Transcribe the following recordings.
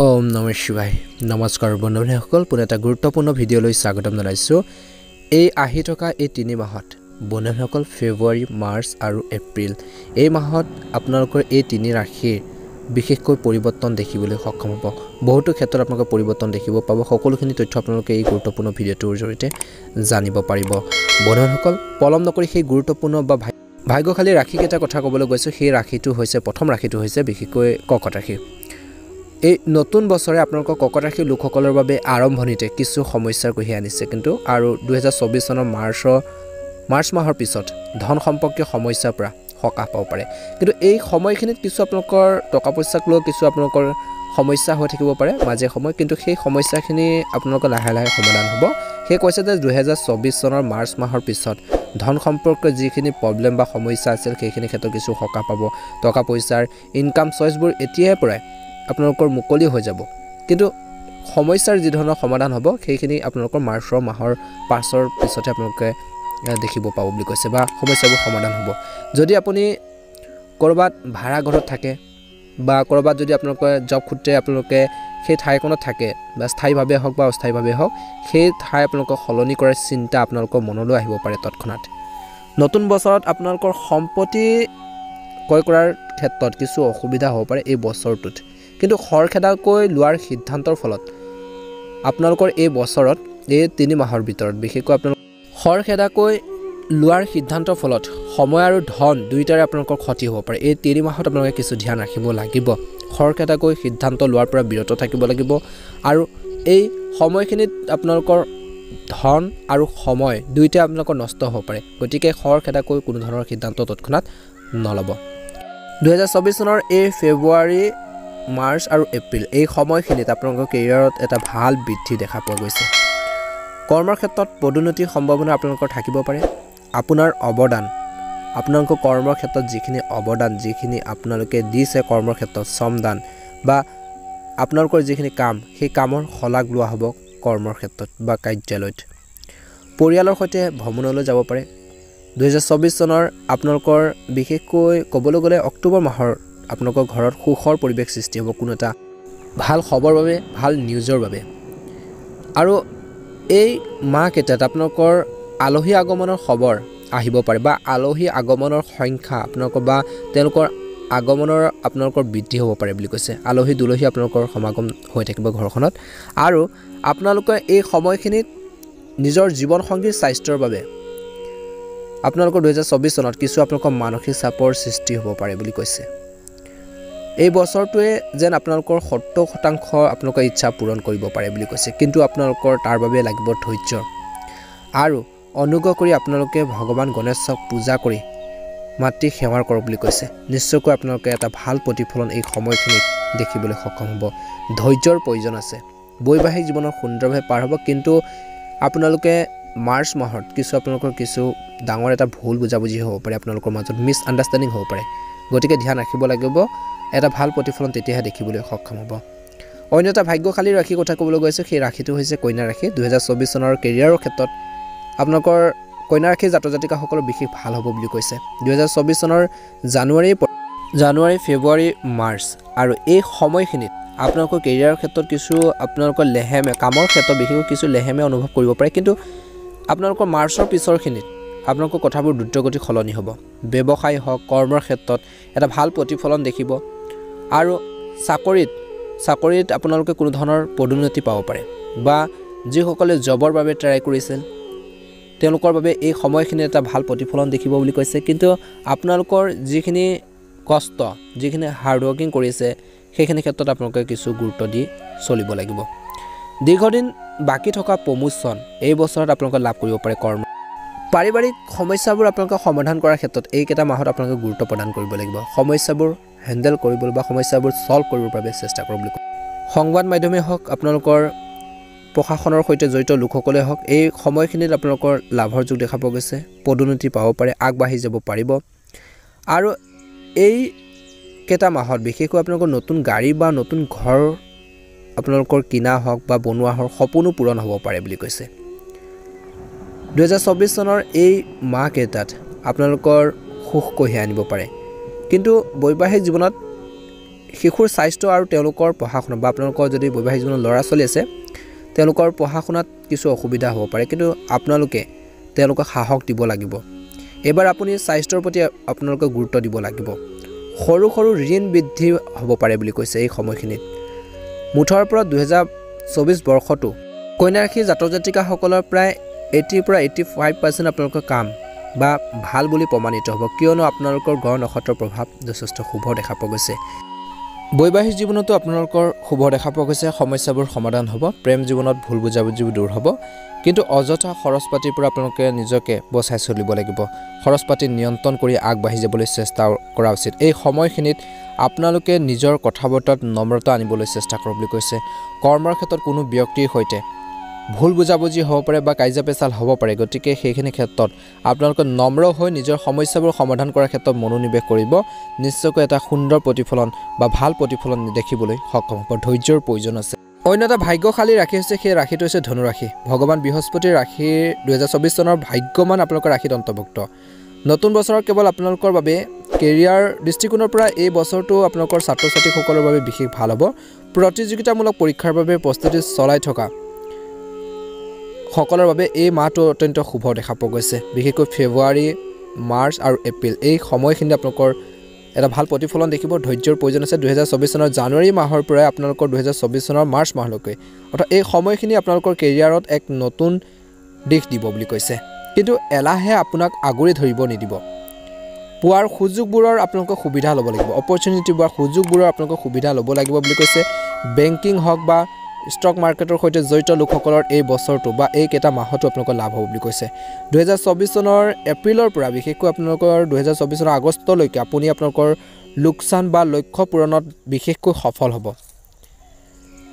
ওম নমঃ শিৱায় নমস্কাৰ বন্ধুসকল পুনে এটা গুৰুত্বপূৰ্ণ ভিডিঅ'লৈ স্বাগতম জনাইছোঁ এই আহি থকা এই 3 মাহত বন্ধুসকল ফেব্ৰুৱাৰী মাৰ্চ আৰু এপ্ৰিল এই মাহত আপোনালোকৰ এই 3 ৰাশিৰ বিশেষকৈ পৰিৱৰ্তন দেখিবলৈ সক্ষম হ'ব বহুতো ক্ষেত্ৰত আপোনালোকে পৰিৱৰ্তন দেখিব পাব সকলোখিনি তথ্য আপোনালোকে এই গুৰুত্বপূৰ্ণ ভিডিঅ'টোৰ জৰিয়তে জানিব পাৰিব বন্ধুসকল পলম নকৰি সেই গুৰুত্বপূৰ্ণ বা ভাগ্যশালী ৰাশিকেইটা কথা ক'বলৈ গৈছোঁ সেই ৰাশিটো হৈছে প্ৰথম ৰাশিটো হৈছে বিশেষকৈ কৰ্কট ৰাশি এই নতুন বছৰে আপোনালোকৰ কৰ্কট ৰাশিৰ লোকসকলৰ বাবে আৰম্ভণিতে কিছু সমস্যাৰ কঢ়িয়াই আনিছে কিন্তু আৰু 2024 চনৰ মাৰ্চ মাহৰ পিছত ধন সম্পৰ্কীয় সমস্যাৰ পৰা সকাহ পাব পাৰে কিন্তু এই সময়খিনিত কিছু আপোনালোকৰ টকা পইচাক লৈ কিছু আপোনালোকৰ সমস্যা হৈ থাকিব পাৰে মাজে সময় কিন্তু সেই সমস্যাখিনি আপোনালোকৰ লাহে লাহে সমাধান হ'ব সেই কৈছে যে 2024 চনৰ মাৰ্চ মাহৰ পিছত ধন সম্পৰ্কীয় যিখিনি প্ৰবলেম বা সমস্যা আছিল সেইখিনি ক্ষেত্ৰত কিছু সকাহ পাব টকা পইচাৰ ইনকাম চইচবোৰ এতিয়াই পৰাই আপোনালোকৰ মুকলি হৈ যাব কিন্তু সমস্যাৰ যি ধৰণৰ সমাধান হ'ব সেইখিনি আপোনালোকৰ মাৰ্চ মাহৰ পাছৰ পিছতে আপোনালোকে দেখিব পাব বুলি কৈছে বা সমস্যাবোৰ সমাধান হ'ব যদি আপুনি কৰবাত ভাড়া ঘৰত থাকে বা কৰবাত যদি আপোনালোকে জব খুঁটে আপোনালোকে সেই ঠাইখনত থাকে বা স্থায়ীভাৱে হওক বা অস্থায়ীভাৱে হওক সেই ঠাই আপোনালোকক সলনি কৰাৰ চিন্তা আপোনালোকৰ মনলৈ আহিব পাৰে তৎক্ষণাত নতুন বছৰত আপোনালোকৰ সম্পত্তি ক্ৰয় কৰাৰ ক্ষেত্ৰত কিছু অসুবিধা হ'ব পাৰে এই বছৰটোত কিন্তু খৰখেদাকৈ লোৱাৰ সিদ্ধান্তৰ ফলত আপোনালোকৰ এই বছৰত এই 3 মাহৰ ভিতৰত বিশেষকৈ আপোনালোকৰ খৰখেদাকৈ লোৱাৰ সিদ্ধান্তৰ ফলত সময় আৰু ধন দুইটাৰে আপোনালোকৰ ক্ষতি হ'ব পাৰে এই 3 মাহত আপোনালোকে কিছু ধ্যান ৰাখিব লাগিব খৰখেদাকৈ সিদ্ধান্ত লোৱাৰ পৰা বিৰত থাকিব লাগিব আৰু এই সময়খিনিত আপোনালোকৰ ধন আৰু সময় দুইটা আপোনালোকৰ নষ্ট হ'ব পাৰে গতিকে খৰখেদাকৈ কোনো ধৰণৰ সিদ্ধান্ত তৎক্ষণাত নল'ব 2024 চনৰ এই ফেব্ৰুৱাৰী মাৰ্চ আৰু এপ্ৰিল এই সময়খিনিত আপোনালোকৰ কেৰিয়াৰত এটা ভাল বৃদ্ধি দেখা পোৱা গৈছে কৰ্মৰ ক্ষেত্ৰত পদোন্নতিৰ সম্ভাৱনা আপোনালোকৰ থাকিব পাৰে আপোনাৰ অৱদান আপোনালোকৰ কৰ্মৰ ক্ষেত্ৰত যিখিনি অৱদান যিখিনি আপোনালোকে দিছে কৰ্মৰ ক্ষেত্ৰত শ্ৰমদান বা আপোনালোকৰ যিখিনি কাম সেই কামৰ শলাগ লোৱা হ'ব কৰ্মৰ ক্ষেত্ৰত বা কাৰ্যালয়ত পৰিয়ালৰ সৈতে ভ্ৰমণলৈ যাব পাৰে 2024 চনৰ আপোনালোকৰ বিশেষকৈ ক'বলৈ গ'লে অক্টোবৰ মাহৰ আপোনালোকৰ ঘৰত সুখৰ পৰিৱেশ সৃষ্টি হ'ব কোনো এটা ভাল খবৰ বাবে ভাল নিউজৰ বাবে আৰু এই মাহকেইটাত আপোনালোকৰ আলহী আগমনৰ খবৰ আহিব পাৰে বা আলহী আগমনৰ সংখ্যা আপোনালোকৰ বা তেওঁলোকৰ আগমনৰ আপোনালোকৰ বৃদ্ধি হ'ব পাৰে বুলি কৈছে আলহী দুলহী আপোনালোকৰ সমাগম হৈ থাকিব ঘৰখনত আৰু আপোনালোকে এই সময়খিনিত নিজৰ জীৱনসংগীৰ স্বাস্থ্যৰ বাবে আপোনালোকৰ 2024 চনত কিছু আপোনালোকৰ মানসিক চাপৰ সৃষ্টি হ'ব পাৰে বুলি কৈছে এই বছৰটোৱে যেন আপোনালোকৰ 70% আপোনালোকৰ ইচ্ছা পূৰণ কৰিব পাৰে বুলি কৈছে কিন্তু আপোনালোকৰ তাৰ বাবে লাগিব ধৈৰ্য আৰু অনুগ্ৰহ কৰি আপোনালোকে ভগৱান গণেশক পূজা কৰি মাতৃক সেৱা কৰক বুলি কৈছে নিশ্চয়কৈ আপোনালোকে এটা ভাল প্ৰতিফলন এই সময়খিনিত দেখিবলৈ সক্ষম হ'ব ধৈৰ্যৰ প্ৰয়োজন আছে বৈবাহিক জীৱনৰ সুন্দৰভাৱে পাৰ হ'ব কিন্তু আপোনালোকে মাৰ্চ মাহত কিছু আপোনালোকৰ কিছু ডাঙৰ এটা ভুল বুজাবুজি হ'ব পাৰে আপোনালোকৰ মাজত মিছ আণ্ডাৰষ্টেণ্ডিং হ'ব পাৰে গতিকে ধ্যান ৰাখিব লাগিব এটা ভাল প্ৰতিফলন তেতিয়াহে দেখিবলৈ সক্ষম হ'ব অন্য এটা ভাগ্যশালী ৰাশি কথা ক'বলৈ গৈছে সেই ৰাশিটো হৈছে কন্যা ৰাশি 2024 চনৰ কেৰিয়াৰৰ ক্ষেত্ৰত আপোনালোকৰ কন্যা ৰাশিৰ জাতক জাতিকাসকলৰ বিশেষ ভাল হ'ব বুলি কৈছে 2024 চনৰ জানুৱাৰী ফেব্ৰুৱাৰী মাৰ্চ আৰু এই সময়খিনিত আপোনালোকৰ কেৰিয়াৰৰ ক্ষেত্ৰত কিছু আপোনালোকৰ লেহেমে কামৰ ক্ষেত্ৰত বিশেষকৈ কিছু লেহেমে অনুভৱ কৰিব পাৰে কিন্তু আপোনালোকৰ মাৰ্চৰ পিছৰখিনিত আপোনালোকৰ কথাবোৰ দ্ৰুতগতিত সলনি হ'ব ব্যৱসায় হওক কৰ্মৰ ক্ষেত্ৰত এটা ভাল প্ৰতিফলন দেখিব আৰু চাকৰিত আপোনালোকে কোনো ধৰণৰ পদোন্নতি পাব পাৰে বা যিসকলে জবৰ বাবে ট্ৰাই কৰিছিল তেওঁলোকৰ বাবে এই সময়খিনি এটা ভাল প্ৰতিফলন দেখিব বুলি কৈছে কিন্তু আপোনালোকৰ যিখিনি কষ্ট যিখিনি হাৰ্ড ৱৰ্কিং কৰিছে সেইখিনি ক্ষেত্ৰত আপোনালোকে কিছু গুৰুত্ব দি চলিব লাগিব দীৰ্ঘদিন বাকী থকা প্ৰমোচন এই বছৰত আপোনালোকে লাভ কৰিব পাৰে কৰ্ম পাৰিবাৰিক সমস্যাবোৰ আপোনালোকে সমাধান কৰাৰ ক্ষেত্ৰত এইকেইটা মাহত আপোনালোকে গুৰুত্ব প্ৰদান কৰিব লাগিব সমস্যাবোৰ হেণ্ডেল কৰিবলৈ বা সমস্যাবোৰ সলভ কৰিবৰ বাবে চেষ্টা কৰক বুলি সংবাদ মাধ্যমে হওক আপোনালোকৰ প্ৰশাসনৰ সৈতে জড়িত লোকসকলে হওক এই সময়খিনিত আপোনালোকৰ লাভৰ যোগ দেখা পোৱা গৈছে পদোন্নতি পাব পাৰে আগবাঢ়ি যাব পাৰিব আৰু এই কেইটা মাহত বিশেষকৈ আপোনালোকৰ নতুন গাড়ী বা নতুন ঘৰ আপোনালোকৰ কিনা হওক বা বনোৱা হওক সপোনো পূৰণ হ'ব পাৰে বুলি কৈছে 2024 চনৰ এই মাহকেইটাত আপোনালোকৰ সুখ কঢ়িয়াই আনিব পাৰে কিন্তু বৈবাহিক জীৱনত শিশুৰ স্বাস্থ্য আৰু তেওঁলোকৰ পঢ়া-শুনা বা আপোনালোকৰ যদি বৈবাহিক জীৱনত ল'ৰা ছোৱালী আছে তেওঁলোকৰ পঢ়া-শুনাত কিছু অসুবিধা হ'ব পাৰে কিন্তু আপোনালোকে তেওঁলোকক সাহস দিব লাগিব এবাৰ আপুনি স্বাস্থ্যৰ প্ৰতি আপোনালোকে গুৰুত্ব দিব লাগিব সৰু সৰু ঋণ বৃদ্ধি হ'ব পাৰে বুলি কৈছে এই সময়খিনিত মুঠৰ পৰা 2024 বৰ্ষটো কন্যা ৰাশিৰ জাতক জাতিকাসকলৰ প্ৰায় 80 পৰা 85% আপোনালোকৰ কাম বা ভাল বুলি প্ৰমাণিত হ'ব কিয়নো আপোনালোকৰ গ্ৰহ নক্ষত্ৰৰ প্ৰভাৱ যথেষ্ট শুভ দেখা পোৱা গৈছে বৈবাহিক জীৱনতো আপোনালোকৰ শুভ দেখা পোৱা গৈছে সমস্যাবোৰ সমাধান হ'ব প্ৰেম জীৱনত ভুল বুজাবুজিবোৰ দূৰ হ'ব কিন্তু অযথা খৰচ পাতিৰ পৰা আপোনালোকে নিজকে বচাই চলিব লাগিব খৰচ পাতি নিয়ন্ত্ৰণ কৰি আগবাঢ়ি যাবলৈ চেষ্টা কৰা উচিত এই সময়খিনিত আপোনালোকে নিজৰ কথাবৰ্তাত নম্ৰতা আনিবলৈ চেষ্টা কৰক বুলি কৈছে কৰ্মৰ ক্ষেত্ৰত কোনো ব্যক্তিৰ সৈতে ভুল বুজাবুজি হ'ব পাৰে বা কাজিয়া পেচাল হ'ব পাৰে গতিকে সেইখিনি ক্ষেত্ৰত আপোনালোকে নম্ৰ হৈ নিজৰ সমস্যাবোৰ সমাধান কৰাৰ ক্ষেত্ৰত মনোনিৱেশ কৰিব নিশ্চয়কৈ এটা সুন্দৰ প্ৰতিফলন বা ভাল প্ৰতিফলন দেখিবলৈ সক্ষম হ'ব ধৈৰ্যৰ প্ৰয়োজন আছে অন্য এটা ভাগ্যশালী ৰাশি হৈছে সেই ৰাশিটো হৈছে ধনু ৰাশি ভগৱান বৃহস্পতিৰ ৰাশিৰ 2024 চনৰ ভাগ্যমান আপোনালোকৰ ৰাশিত অন্তৰ্ভুক্ত নতুন বছৰৰ কেৱল আপোনালোকৰ বাবে কেৰিয়াৰ দৃষ্টিকোণৰ পৰা এই বছৰটো আপোনালোকৰ ছাত্ৰ ছাত্ৰীসকলৰ বাবে বিশেষ ভাল হ'ব প্ৰতিযোগিতামূলক পৰীক্ষাৰ বাবে প্ৰস্তুতি চলাই থকা সকলৰ বাবে এই মাহটো অত্যন্ত শুভ দেখা পোৱা গৈছে বিশেষকৈ ফেব্ৰুৱাৰী মাৰ্চ আৰু এপ্ৰিল এই সময়খিনি আপোনালোকৰ এটা ভাল প্ৰতিফলন দেখিব ধৈৰ্যৰ প্ৰয়োজন আছে 2024 চনৰ জানুৱাৰী মাহৰ পৰা আপোনালোকৰ 2024 চনৰ মাৰ্চ মাহলৈকে অৰ্থাৎ এই সময়খিনি আপোনালোকৰ কেৰিয়াৰত এক নতুন দিশ দিব বুলি কৈছে কিন্তু এলাহে আপোনাক আগুৰি ধৰিব নিদিব পুৱাৰ সুযোগবোৰৰ আপোনালোকৰ সুবিধা ল'ব লাগিব অপৰচুনিটিবোৰ সুযোগবোৰৰ আপোনালোকৰ সুবিধা ল'ব লাগিব বুলি কৈছে বেংকিং হওক বা ষ্টক মাৰ্কেটৰ সৈতে জড়িত লোকসকলৰ এই বছৰটো বা এই কেইটা মাহতো আপোনালোকৰ লাভ হ'ব বুলি কৈছে 2024 চনৰ এপ্ৰিলৰ পৰা বিশেষকৈ আপোনালোকৰ 2024 চনৰ আগষ্টলৈকে আপুনি আপোনালোকৰ লোকচান বা লক্ষ্য পূৰণত বিশেষকৈ সফল হ'ব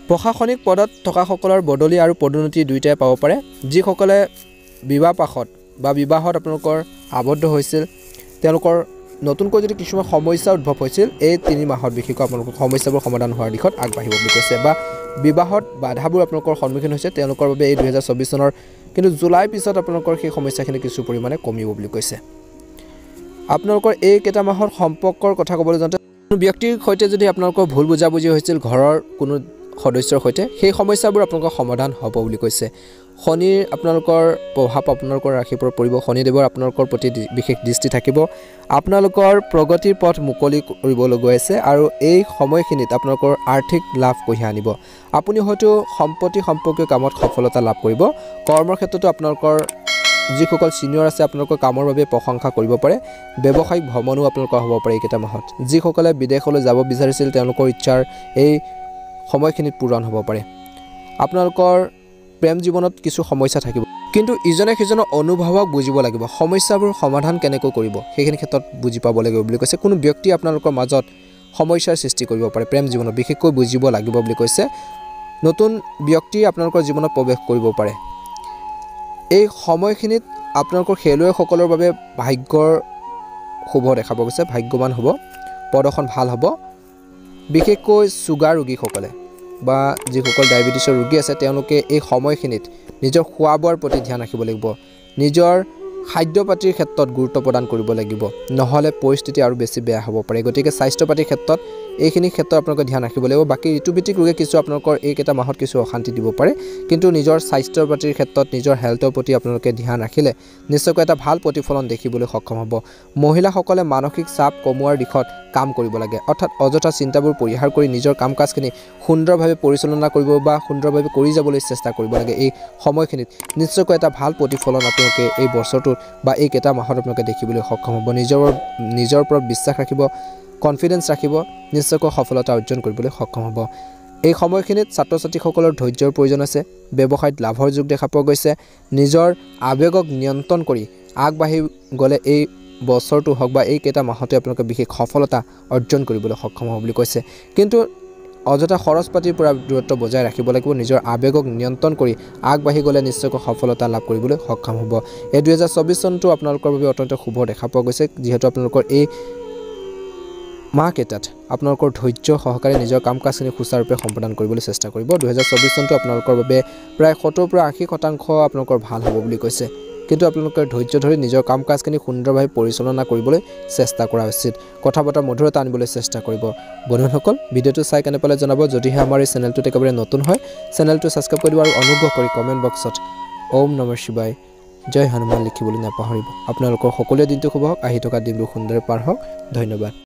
প্ৰশাসনিক পদত থকা সকলৰ বদলি আৰু পদোন্নতি দুইটাই পাব পাৰে যিসকলে বিবাহপাশত বা বিবাহত আপোনালোকৰ আবদ্ধ হৈছিল তেওঁলোকৰ নতুনকৈ যদি কিছুমান সমস্যা উদ্ভৱ হৈছিল এই 3 মাহত বিশেষকৈ আপোনালোকৰ সমস্যাবোৰ সমাধান হোৱাৰ দিশত আগবাঢ়িব বুলি কৈছে বা বিবাহত বাধাবোৰ আপোনালোকৰ সন্মুখীন হৈছে তেওঁলোকৰ বাবে এই 2024 চনৰ কিন্তু জুলাই পিছত আপোনালোকৰ সেই সমস্যাখিনি কিছু পৰিমাণে কমিব বুলি কৈছে আপোনালোকৰ এই কেইটা মাহৰ সম্পৰ্কৰ কথা ক'বলৈ যাওঁতে কোনো ব্যক্তিৰ সৈতে যদি আপোনালোকৰ ভুল বুজাবুজি হৈছিল ঘৰৰ কোনো সদস্যৰ সৈতে সেই সমস্যাবোৰ আপোনালোকৰ সমাধান হ'ব বুলি কৈছে শনিৰ আপোনালোকৰ প্ৰভাৱ আপোনালোকৰ ৰাশিৰ ওপৰত পৰিব শনিদেৱৰ আপোনালোকৰ প্ৰতি বিশেষ দৃষ্টি থাকিব আপোনালোকৰ প্ৰগতিৰ পথ মুকলি কৰিবলৈ গৈ আছে আৰু এই সময়খিনিত আপোনালোকৰ আৰ্থিক লাভ কঢ়িয়াই আনিব আপুনি হয়তো সম্পত্তি সম্পৰ্কীয় কামত সফলতা লাভ কৰিব কৰ্মৰ ক্ষেত্ৰতো আপোনালোকৰ যিসকল সিনিয়ৰ আছে আপোনালোকৰ কামৰ বাবে প্ৰশংসা কৰিব পাৰে ব্যৱসায়িক ভ্ৰমণো আপোনালোকৰ হ'ব পাৰে এইকেইটা মাহত যিসকলে বিদেশলৈ যাব বিচাৰিছিল তেওঁলোকৰ ইচ্ছাৰ এই সময়খিনিত পূৰণ হ'ব পাৰে আপোনালোকৰ প্ৰেম জীৱনত কিছু সমস্যা থাকিব কিন্তু ইজনে সিজনৰ অনুভৱক বুজিব লাগিব সমস্যাবোৰ সমাধান কেনেকৈ কৰিব সেইখিনি ক্ষেত্ৰত বুজি পাব লাগিব বুলি কৈছে কোনো ব্যক্তি আপোনালোকৰ মাজত সমস্যাৰ সৃষ্টি কৰিব পাৰে প্ৰেম জীৱনত বিশেষকৈ বুজিব লাগিব বুলি কৈছে নতুন ব্যক্তি আপোনালোকৰ জীৱনত প্ৰৱেশ কৰিব পাৰে এই সময়খিনিত আপোনালোকৰ খেলুৱৈসকলৰ বাবে ভাগ্যৰ শুভ দেখা পোৱা গৈছে ভাগ্যৱান হ'ব প্ৰদৰ্শন ভাল হ'ব বিশেষকৈ সুগাৰ ৰোগীসকলে বা যিসকল ডায়াবেটিছৰ ৰোগী আছে তেওঁলোকে এই সময়খিনিত নিজৰ খোৱা বোৱাৰ প্ৰতি ধ্যান ৰাখিব লাগিব নিজৰ খাদ্য পাতিৰ ক্ষেত্ৰত গুৰুত্ব প্ৰদান কৰিব লাগিব নহলে পৰিস্থিতি আৰু বেছি বেয়া হ'ব পাৰে গতিকে স্বাস্থ্য পাতিৰ ক্ষেত্ৰত এইখিনি ক্ষেত্ৰত আপোনালোকে ধ্যান ৰাখিব লাগিব বাকি ঋতুভিত্তিক ৰোগে কিছু আপোনালোকৰ এই কেইটা মাহত কিছু অশান্তি দিব পাৰে কিন্তু নিজৰ স্বাস্থ্য পাতিৰ ক্ষেত্ৰত নিজৰ হেলথৰ প্ৰতি আপোনালোকে ধ্যান ৰাখিলে নিশ্চয়কৈ এটা ভাল প্ৰতিফলন দেখিবলৈ সক্ষম হ'ব মহিলাসকলে মানসিক চাপ কমোৱাৰ দিশত কাম কৰিব লাগে অৰ্থাৎ অযথা চিন্তাবোৰ পৰিহাৰ কৰি নিজৰ কাম কাজখিনি সুন্দৰভাৱে পৰিচালনা কৰিব বা সুন্দৰভাৱে কৰি যাবলৈ চেষ্টা কৰিব লাগে এই সময়খিনিত নিশ্চয়কৈ এটা ভাল প্ৰতিফলন আপোনালোকে এই বছৰটোত বা এই কেইটা মাহত আপোনালোকে দেখিবলৈ সক্ষম হ'ব নিজৰ ওপৰত বিশ্বাস ৰাখিব কনফিডেন্স ৰাখিব নিশ্চয়কৈ সফলতা অৰ্জন কৰিবলৈ সক্ষম হ'ব এই সময়খিনিত ছাত্ৰ ছাত্ৰীসকলৰ ধৈৰ্যৰ প্ৰয়োজন আছে ব্যৱসায়ত লাভৰ যোগ দেখা পোৱা গৈছে নিজৰ আবেগক নিয়ন্ত্ৰণ কৰি আগবাঢ়ি গ'লে এই বছৰটো হওক বা এই কেইটা মাহতে আপোনালোকে বিশেষ সফলতা অৰ্জন কৰিবলৈ সক্ষম হ'ব বুলি কৈছে কিন্তু অযথা খৰচ পাতিৰ পৰা দূৰত্ব বজাই ৰাখিব লাগিব নিজৰ আবেগক নিয়ন্ত্ৰণ কৰি আগবাঢ়ি গ'লে নিশ্চয়কৈ সফলতা লাভ কৰিবলৈ সক্ষম হ'ব এই 2024 চনটো আপোনালোকৰ বাবে অত্যন্ত শুভ দেখা পোৱা গৈছে যিহেতু আপোনালোকৰ এই মাহকেইটাত আপোনালোকৰ ধৈৰ্য সহকাৰে নিজৰ কাম কাজখিনি সুচাৰুৰূপে সম্পাদন কৰিবলৈ চেষ্টা কৰিব 2024 চনটো আপোনালোকৰ বাবে প্ৰায় 70 পৰা 80% আপোনালোকৰ ভাল হ'ব বুলি কৈছে কিন্তু আপোনালোকে ধৈৰ্য ধৰি নিজৰ কাম কাজখিনি সুন্দৰভাৱে পৰিচালনা কৰিবলৈ চেষ্টা কৰা উচিত কথা বতৰা মধুৰতা আনিবলৈ চেষ্টা কৰিব বন্ধুসকল ভিডিঅ'টো চাই কেনে পালে জনাব যদিহে আমাৰ এই চেনেলটোত একেবাৰে নতুন হয় চেনেলটো ছাবস্ক্ৰাইব কৰি দিব আৰু অনুগ্ৰহ কৰি কমেণ্ট বক্সত ওম নমঃ শিৱায় জয় হনুমান লিখিবলৈ নাপাহৰিব আপোনালোকৰ সকলোৰে দিনটো শুভ হওক আহি থকা দিনবোৰ সুন্দৰে পাৰ হওক ধন্যবাদ